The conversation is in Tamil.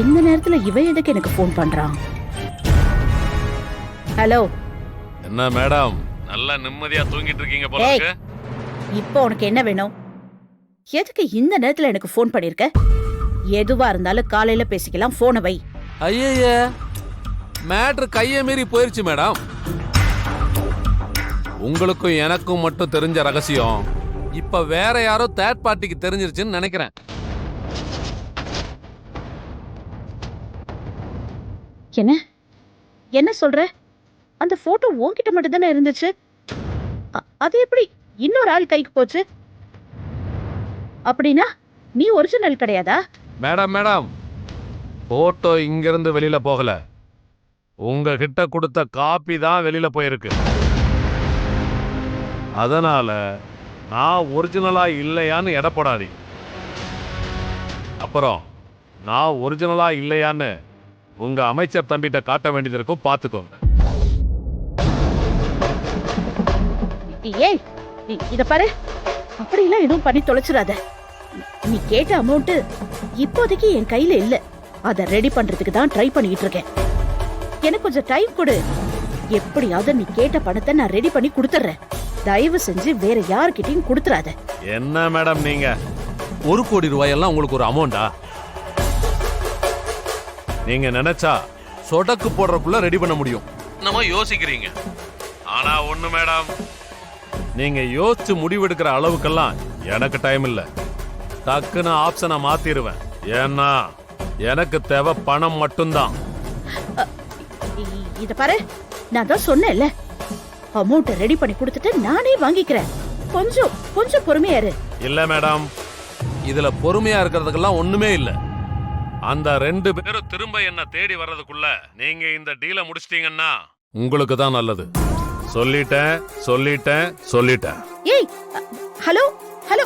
இந்த நேரத்துல இவன் எதுக்கு எனக்கு ஃபோன் பண்றான்? ஹலோ. என்ன மேடம், நல்லா நிம்மதியா தூங்கிட்டு இருக்கீங்க போல ஏய், இருக்கு. இப்போ உனக்கு என்ன வேணும்? எதுக்கு இந்த நேரத்துல எனக்கு ஃபோன் பண்ணிருக்க? எதுவா இருந்தாலும் காலையில பேசிக்கலாம், போனை வை. ஐயே, மேட்ரு கையை மீறி போயிருச்சு மேடம். உங்களுக்கும் எனக்கும் மட்டும் தெரிஞ்ச ரகசியம் இப்ப வேற யாரோ தேர்ட் பார்ட்டிக்கு தெரிஞ்சிருச்சுன்னு நினைக்கிறேன். என்ன என்ன சொல்ற? அந்த போட்டோ உன்கிட்ட மட்டும் தானே இருந்துச்சு. அது எப்படி இன்னொரு ஆள் கைக்கு போச்சு? அப்படின்னா நீ ஒரிஜினல் கிடையாதா? மேடம், போட்டோ இங்கிருந்து வெளியில போகல. உங்ககிட்ட கொடுத்த காப்பி தான் வெளியில போயிருக்கு. அதனால நான் ஒரிஜினலா இல்லையான்னு எடை போடாதீங்க. அப்புறம் நான் ஒரிஜினலா இல்லையான்னு உங்க அமைச்சர் தம்பிட்ட காட்ட வேண்டியது இருக்கும், பாத்துக்கோங்க. ஏய், இத பாரு, அப்படிலாம் எதுவும் பண்ணி தொலைச்சிடாத. நீ கேட்ட அமௌண்ட் இப்போதைக்கு என் கையில இல்ல. அத ரெடி பண்றதுக்கு தான் ட்ரை பண்ணிட்டு இருக்கேன். எனக்கு கொஞ்சம் டைம் கொடு. எப்படியாவது நீ கேட்ட பணத்தை நான் ரெடி பண்ணி கொடுத்துறேன். தயவு செஞ்சு வேற யார்கிட்டயும் கொடுத்துறாத. என்ன மேடம் நீங்க, 1 கோடி ரூபாயெல்லாம் உங்களுக்கு ஒரு அமௌண்டா? நீங்க நினைச்சா சொடக்கு போடுறதுக்குள்ள ரெடி பண்ண முடியும். நம்ம யோசிக்கிறீங்க. ஆனா ஒண்ணு மேடம், நீங்க யோசிச்சு முடிவெடுக்கிற அளவுக்கெல்லாம் எனக்கு டைம் இல்ல. டக்குன்னு ஆப்ஷனை மாத்திருவேன். ஏன்னா எனக்கு தேவை பணம் மட்டும்தான். இத பாரு, நான் தான் சொன்னேன்ல, அமௌண்ட் ரெடி பண்ணி கொடுத்துட்டு நானே வாங்கிக்கிறேன். கொஞ்சம் கொஞ்சம் பொறுமையா இரு. இல்ல மேடம், இதுல பொறுமையா இருக்கிறதுக்கெல்லாம் ஒண்ணுமே இல்ல. அந்த 2 பேரும் திரும்ப என்ன தேடி வர்றதுக்குள்ள நீங்க இந்த டீலை முடிச்சிட்டீங்கன்னா உங்களுக்கு தான் நல்லது. சொல்லிட்டேன். ஏய், ஹலோ ஹலோ